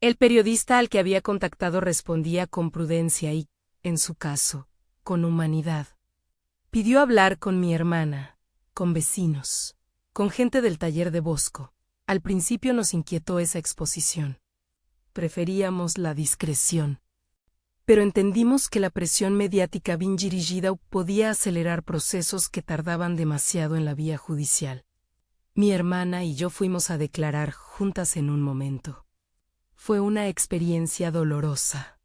El periodista al que había contactado respondía con prudencia y, en su caso, con humanidad. Pidió hablar con mi hermana, con vecinos, con gente del taller de Bosco. Al principio nos inquietó esa exposición. Preferíamos la discreción. Pero entendimos que la presión mediática bien dirigida podía acelerar procesos que tardaban demasiado en la vía judicial. Mi hermana y yo fuimos a declarar juntas en un momento. Fue una experiencia dolorosa.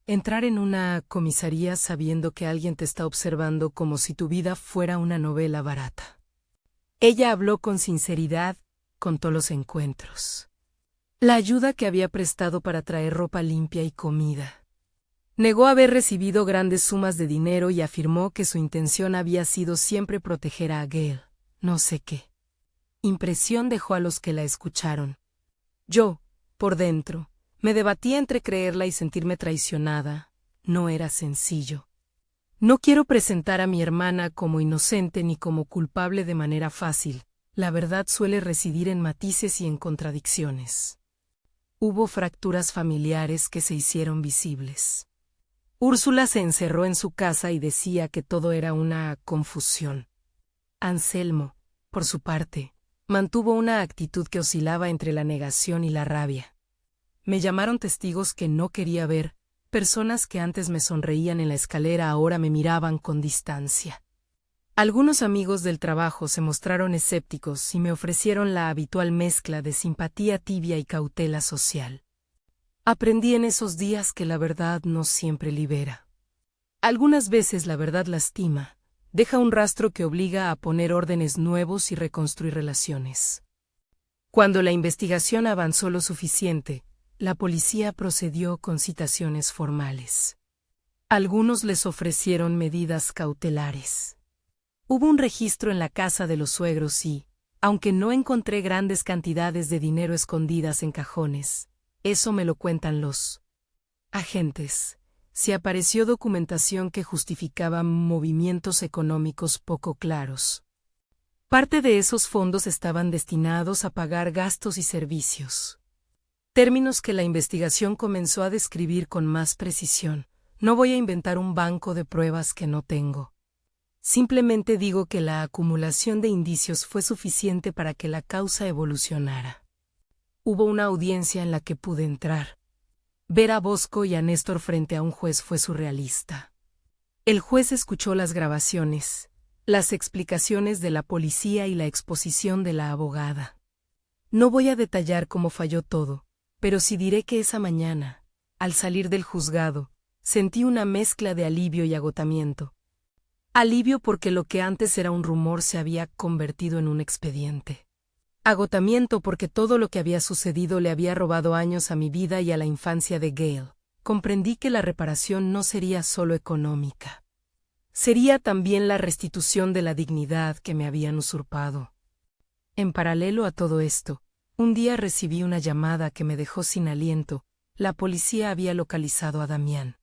Entrar en una comisaría sabiendo que alguien te está observando como si tu vida fuera una novela barata. Ella habló con sinceridad, contó los encuentros. La ayuda que había prestado para traer ropa limpia y comida. Negó haber recibido grandes sumas de dinero y afirmó que su intención había sido siempre proteger a Gail, no sé qué. Impresión dejó a los que la escucharon. Yo, por dentro, me debatía entre creerla y sentirme traicionada. No era sencillo. No quiero presentar a mi hermana como inocente ni como culpable de manera fácil. La verdad suele residir en matices y en contradicciones. Hubo fracturas familiares que se hicieron visibles. Úrsula se encerró en su casa y decía que todo era una confusión. Anselmo, por su parte, mantuvo una actitud que oscilaba entre la negación y la rabia. Me llamaron testigos que no quería ver, personas que antes me sonreían en la escalera ahora me miraban con distancia. Algunos amigos del trabajo se mostraron escépticos y me ofrecieron la habitual mezcla de simpatía tibia y cautela social. Aprendí en esos días que la verdad no siempre libera. Algunas veces la verdad lastima, deja un rastro que obliga a poner órdenes nuevos y reconstruir relaciones. Cuando la investigación avanzó lo suficiente, la policía procedió con citaciones formales. Algunos les ofrecieron medidas cautelares. Hubo un registro en la casa de los suegros y, aunque no encontré grandes cantidades de dinero escondidas en cajones, eso me lo cuentan los agentes. Se apareció documentación que justificaba movimientos económicos poco claros. Parte de esos fondos estaban destinados a pagar gastos y servicios. Términos que la investigación comenzó a describir con más precisión. No voy a inventar un banco de pruebas que no tengo. Simplemente digo que la acumulación de indicios fue suficiente para que la causa evolucionara. Hubo una audiencia en la que pude entrar. Ver a Bosco y a Néstor frente a un juez fue surrealista. El juez escuchó las grabaciones, las explicaciones de la policía y la exposición de la abogada. No voy a detallar cómo falló todo, pero sí diré que esa mañana, al salir del juzgado, sentí una mezcla de alivio y agotamiento. Alivio porque lo que antes era un rumor se había convertido en un expediente. Agotamiento porque todo lo que había sucedido le había robado años a mi vida y a la infancia de Gail. Comprendí que la reparación no sería solo económica. sería también la restitución de la dignidad que me habían usurpado. En paralelo a todo esto, un día recibí una llamada que me dejó sin aliento. La policía había localizado a Damián.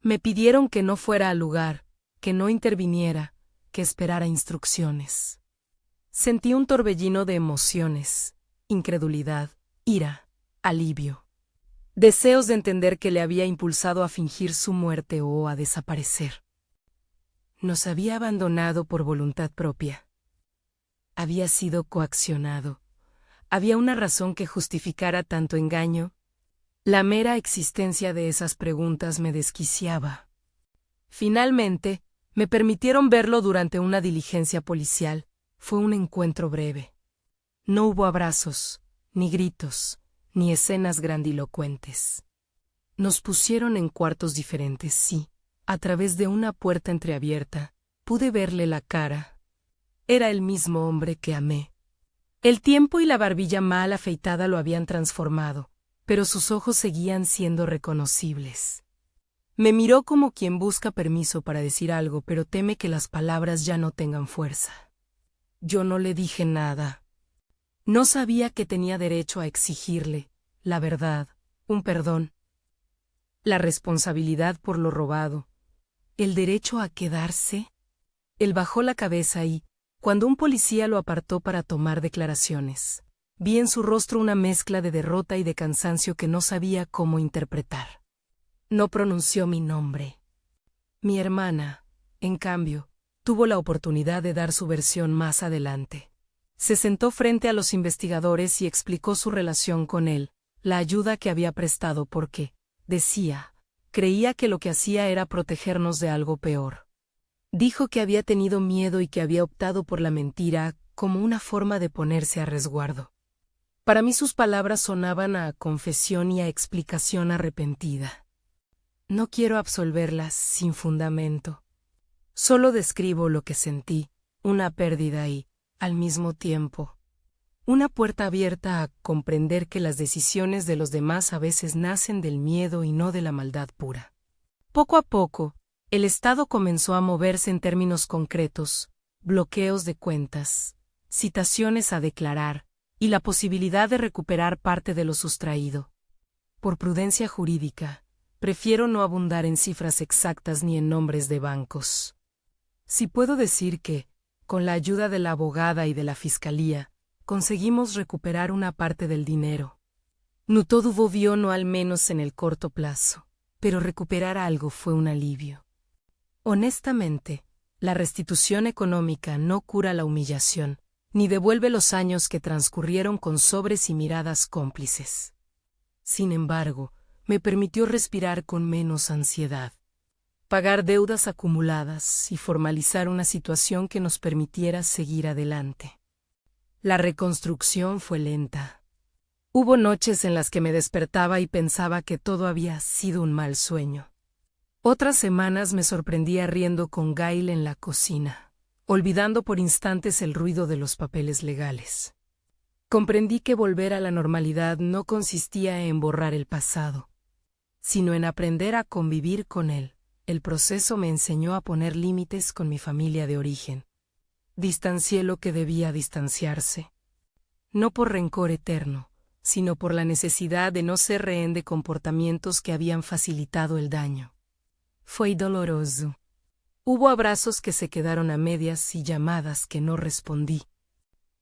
Me pidieron que no fuera al lugar, que no interviniera, que esperara instrucciones. Sentí un torbellino de emociones, incredulidad, ira, alivio. Deseos de entender que le había impulsado a fingir su muerte o a desaparecer. Nos había abandonado por voluntad propia. Había sido coaccionado. ¿Había una razón que justificara tanto engaño? La mera existencia de esas preguntas me desquiciaba. Finalmente, me permitieron verlo durante una diligencia policial. Fue un encuentro breve. No hubo abrazos, ni gritos, ni escenas grandilocuentes. Nos pusieron en cuartos diferentes, sí. A través de una puerta entreabierta, pude verle la cara. Era el mismo hombre que amé. El tiempo y la barbilla mal afeitada lo habían transformado, pero sus ojos seguían siendo reconocibles. Me miró como quien busca permiso para decir algo, pero teme que las palabras ya no tengan fuerza. Yo no le dije nada. No sabía que tenía derecho a exigirle, la verdad, un perdón, la responsabilidad por lo robado, el derecho a quedarse. Él bajó la cabeza y, cuando un policía lo apartó para tomar declaraciones, vi en su rostro una mezcla de derrota y de cansancio que no sabía cómo interpretar. No pronunció mi nombre. Mi hermana, en cambio, tuvo la oportunidad de dar su versión más adelante. Se sentó frente a los investigadores y explicó su relación con él, la ayuda que había prestado porque, decía, creía que lo que hacía era protegernos de algo peor. Dijo que había tenido miedo y que había optado por la mentira como una forma de ponerse a resguardo. Para mí sus palabras sonaban a confesión y a explicación arrepentida. No quiero absolverlas sin fundamento. Solo describo lo que sentí, una pérdida y, al mismo tiempo, una puerta abierta a comprender que las decisiones de los demás a veces nacen del miedo y no de la maldad pura. Poco a poco, el Estado comenzó a moverse en términos concretos, bloqueos de cuentas, citaciones a declarar y la posibilidad de recuperar parte de lo sustraído. Por prudencia jurídica, prefiero no abundar en cifras exactas ni en nombres de bancos. Sí puedo decir que, con la ayuda de la abogada y de la fiscalía, conseguimos recuperar una parte del dinero. No todo volvió, no al menos en el corto plazo, pero recuperar algo fue un alivio. Honestamente, la restitución económica no cura la humillación, ni devuelve los años que transcurrieron con sobres y miradas cómplices. Sin embargo, me permitió respirar con menos ansiedad, pagar deudas acumuladas y formalizar una situación que nos permitiera seguir adelante. La reconstrucción fue lenta. Hubo noches en las que me despertaba y pensaba que todo había sido un mal sueño. Otras semanas me sorprendía riendo con Gail en la cocina, olvidando por instantes el ruido de los papeles legales. Comprendí que volver a la normalidad no consistía en borrar el pasado, sino en aprender a convivir con él. El proceso me enseñó a poner límites con mi familia de origen. Distancié lo que debía distanciarse. No por rencor eterno, sino por la necesidad de no ser rehén de comportamientos que habían facilitado el daño. Fue doloroso. Hubo abrazos que se quedaron a medias y llamadas que no respondí.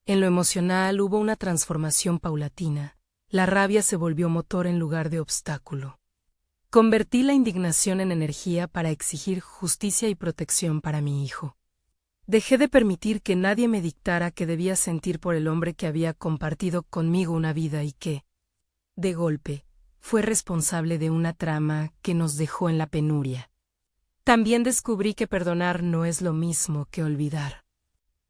En lo emocional hubo una transformación paulatina. La rabia se volvió motor en lugar de obstáculo. Convertí la indignación en energía para exigir justicia y protección para mi hijo. Dejé de permitir que nadie me dictara qué debía sentir por el hombre que había compartido conmigo una vida y que, de golpe, fue responsable de una trama que nos dejó en la penuria. También descubrí que perdonar no es lo mismo que olvidar.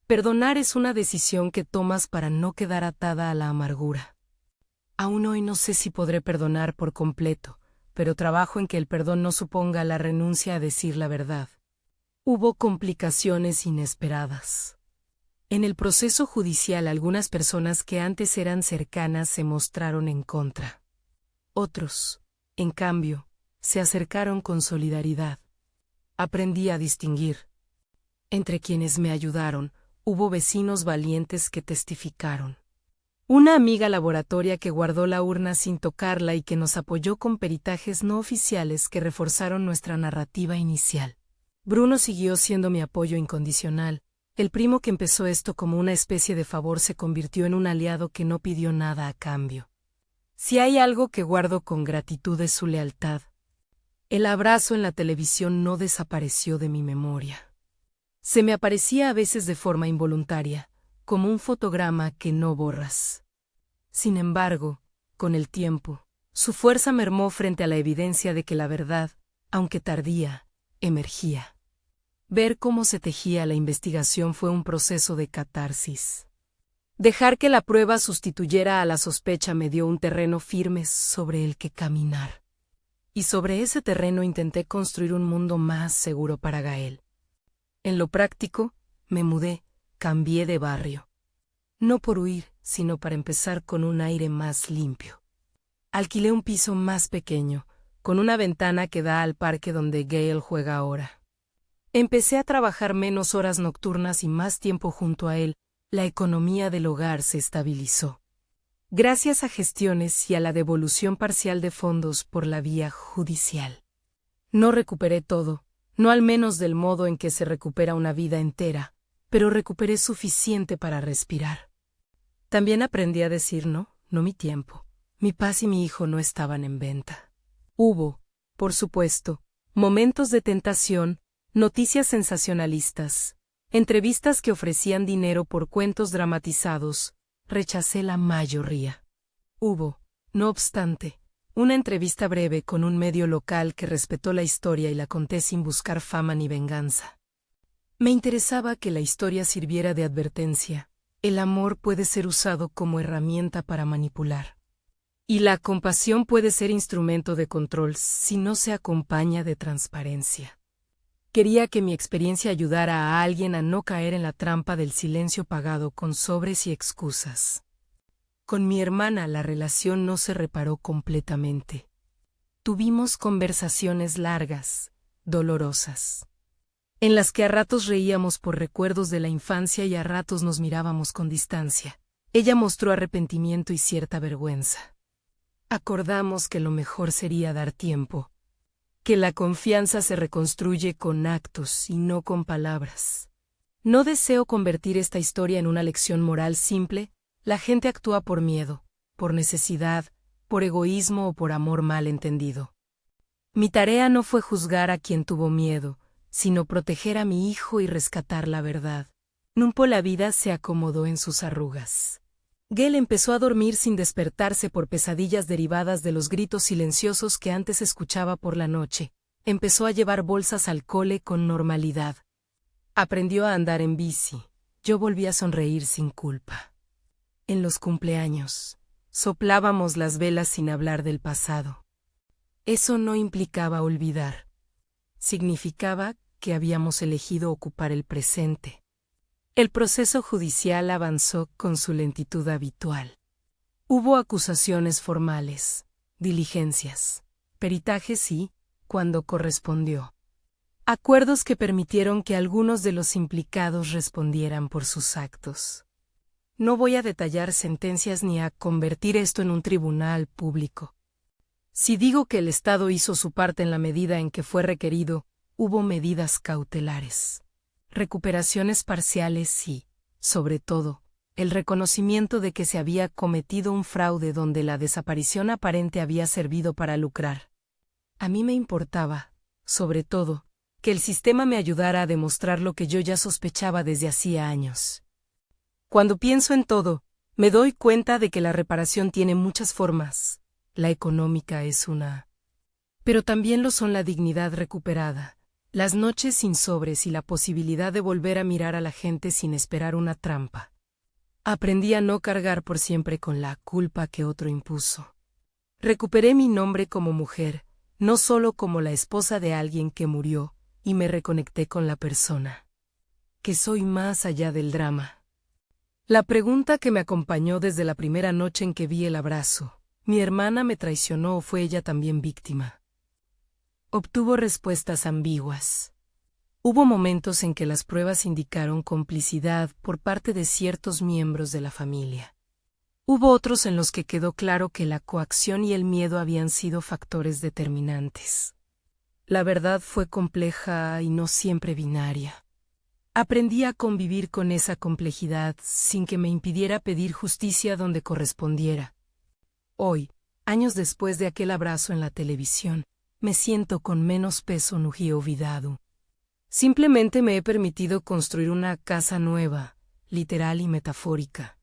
Perdonar es una decisión que tomas para no quedar atada a la amargura. Aún hoy no sé si podré perdonar por completo, pero trabajo en que el perdón no suponga la renuncia a decir la verdad. Hubo complicaciones inesperadas. En el proceso judicial algunas personas que antes eran cercanas se mostraron en contra. Otros, en cambio, se acercaron con solidaridad. Aprendí a distinguir, Entre quienes me ayudaron, hubo vecinos valientes que testificaron. Una amiga laboratoria que guardó la urna sin tocarla y que nos apoyó con peritajes no oficiales que reforzaron nuestra narrativa inicial. Bruno siguió siendo mi apoyo incondicional. El primo que empezó esto como una especie de favor se convirtió en un aliado que no pidió nada a cambio. Si hay algo que guardo con gratitud es su lealtad. El abrazo en la televisión no desapareció de mi memoria. Se me aparecía a veces de forma involuntaria, como un fotograma que no borras. Sin embargo, con el tiempo, su fuerza mermó frente a la evidencia de que la verdad, aunque tardía, emergía. Ver cómo se tejía la investigación fue un proceso de catarsis. Dejar que la prueba sustituyera a la sospecha me dio un terreno firme sobre el que caminar. Y sobre ese terreno intenté construir un mundo más seguro para Gael. En lo práctico, me mudé, cambié de barrio. No por huir, sino para empezar con un aire más limpio. Alquilé un piso más pequeño, con una ventana que da al parque donde Gael juega ahora. Empecé a trabajar menos horas nocturnas y más tiempo junto a él. La economía del hogar se estabilizó. Gracias a gestiones y a la devolución parcial de fondos por la vía judicial. No recuperé todo, no al menos del modo en que se recupera una vida entera, pero recuperé suficiente para respirar. También aprendí a decir no, no mi tiempo. Mi paz y mi hijo no estaban en venta. Hubo, por supuesto, momentos de tentación, noticias sensacionalistas, entrevistas que ofrecían dinero por cuentos dramatizados. Rechacé la mayoría. Hubo, no obstante, una entrevista breve con un medio local que respetó la historia y la conté sin buscar fama ni venganza. Me interesaba que la historia sirviera de advertencia. El amor puede ser usado como herramienta para manipular. Y la compasión puede ser instrumento de control si no se acompaña de transparencia. Quería que mi experiencia ayudara a alguien a no caer en la trampa del silencio pagado con sobres y excusas. Con mi hermana la relación no se reparó completamente. Tuvimos conversaciones largas, dolorosas, en las que a ratos reíamos por recuerdos de la infancia y a ratos nos mirábamos con distancia. Ella mostró arrepentimiento y cierta vergüenza. Acordamos que lo mejor sería dar tiempo, que la confianza se reconstruye con actos y no con palabras. No deseo convertir esta historia en una lección moral simple. La gente actúa por miedo, por necesidad, por egoísmo o por amor mal entendido. Mi tarea no fue juzgar a quien tuvo miedo, sino proteger a mi hijo y rescatar la verdad. Numpo la vida se acomodó en sus arrugas. Gael empezó a dormir sin despertarse por pesadillas derivadas de los gritos silenciosos que antes escuchaba por la noche. Empezó a llevar bolsas al cole con normalidad. Aprendió a andar en bici. Yo volví a sonreír sin culpa. En los cumpleaños, soplábamos las velas sin hablar del pasado. Eso no implicaba olvidar. Significaba que habíamos elegido ocupar el presente. El proceso judicial avanzó con su lentitud habitual. Hubo acusaciones formales, diligencias, peritajes y, cuando correspondió, acuerdos que permitieron que algunos de los implicados respondieran por sus actos. No voy a detallar sentencias ni a convertir esto en un tribunal público. Si digo que el Estado hizo su parte en la medida en que fue requerido, hubo medidas cautelares, recuperaciones parciales y, sobre todo, el reconocimiento de que se había cometido un fraude donde la desaparición aparente había servido para lucrar. A mí me importaba, sobre todo, que el sistema me ayudara a demostrar lo que yo ya sospechaba desde hacía años. Cuando pienso en todo, me doy cuenta de que la reparación tiene muchas formas. La económica es una. Pero también lo son la dignidad recuperada, las noches sin sobres y la posibilidad de volver a mirar a la gente sin esperar una trampa. Aprendí a no cargar por siempre con la culpa que otro impuso. Recuperé mi nombre como mujer, no solo como la esposa de alguien que murió, y me reconecté con la persona. Que soy más allá del drama. La pregunta que me acompañó desde la primera noche en que vi el abrazo, ¿mi hermana me traicionó o fue ella también víctima? Obtuvo respuestas ambiguas. Hubo momentos en que las pruebas indicaron complicidad por parte de ciertos miembros de la familia. Hubo otros en los que quedó claro que la coacción y el miedo habían sido factores determinantes. La verdad fue compleja y no siempre binaria. Aprendí a convivir con esa complejidad sin que me impidiera pedir justicia donde correspondiera. Hoy, años después de aquel abrazo en la televisión, me siento con menos peso no he olvidado. Simplemente me he permitido construir una casa nueva, literal y metafórica.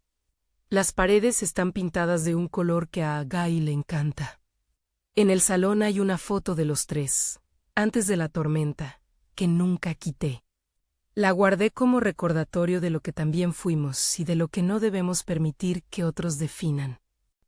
Las paredes están pintadas de un color que a Guy le encanta. En el salón hay una foto de los tres, antes de la tormenta, que nunca quité. La guardé como recordatorio de lo que también fuimos y de lo que no debemos permitir que otros definan.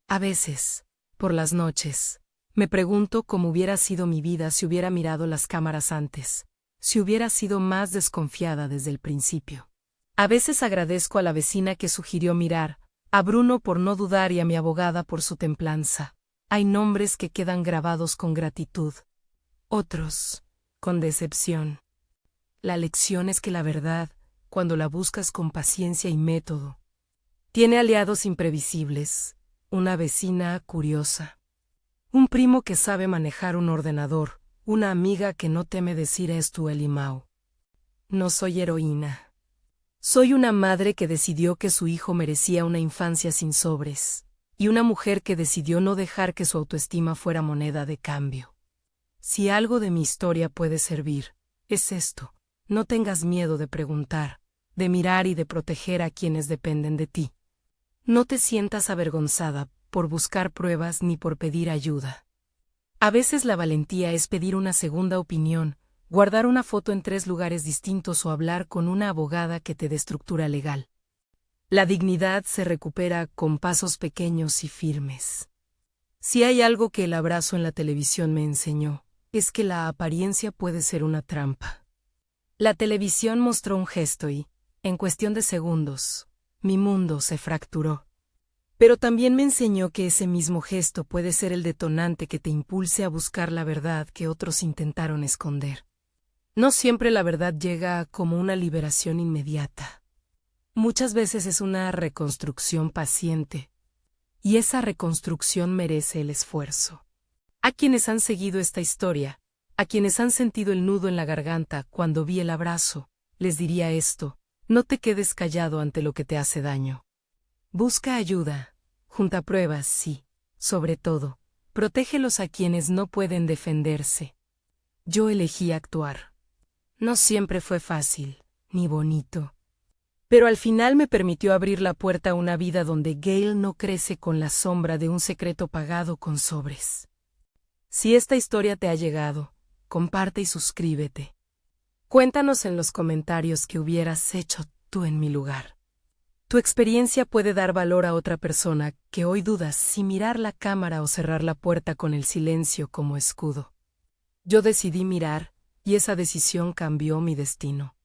A veces, por las noches, me pregunto cómo hubiera sido mi vida si hubiera mirado las cámaras antes, si hubiera sido más desconfiada desde el principio. A veces agradezco a la vecina que sugirió mirar, a Bruno por no dudar y a mi abogada por su templanza. Hay nombres que quedan grabados con gratitud, otros, con decepción. La lección es que la verdad, cuando la buscas con paciencia y método, tiene aliados imprevisibles, una vecina curiosa, un primo que sabe manejar un ordenador, una amiga que no teme decir esto el limao. No soy heroína. Soy una madre que decidió que su hijo merecía una infancia sin sobres, y una mujer que decidió no dejar que su autoestima fuera moneda de cambio. Si algo de mi historia puede servir, es esto: no tengas miedo de preguntar, de mirar y de proteger a quienes dependen de ti. No te sientas avergonzada por buscar pruebas ni por pedir ayuda. A veces la valentía es pedir una segunda opinión, guardar una foto en 3 lugares distintos o hablar con una abogada que te dé estructura legal. La dignidad se recupera con pasos pequeños y firmes. Si hay algo que el abrazo en la televisión me enseñó, es que la apariencia puede ser una trampa. La televisión mostró un gesto y, en cuestión de segundos, mi mundo se fracturó. Pero también me enseñó que ese mismo gesto puede ser el detonante que te impulse a buscar la verdad que otros intentaron esconder. No siempre la verdad llega como una liberación inmediata. Muchas veces es una reconstrucción paciente, y esa reconstrucción merece el esfuerzo. A quienes han seguido esta historia, a quienes han sentido el nudo en la garganta cuando vi el abrazo, les diría esto: no te quedes callado ante lo que te hace daño. Busca ayuda, junta pruebas, sí, sobre todo, protégelos a quienes no pueden defenderse. Yo elegí actuar. No siempre fue fácil, ni bonito. Pero al final me permitió abrir la puerta a una vida donde Gail no crece con la sombra de un secreto pagado con sobres. Si esta historia te ha llegado, comparte y suscríbete. Cuéntanos en los comentarios qué hubieras hecho tú en mi lugar. Tu experiencia puede dar valor a otra persona que hoy dudas si mirar la cámara o cerrar la puerta con el silencio como escudo. Yo decidí mirar, y esa decisión cambió mi destino.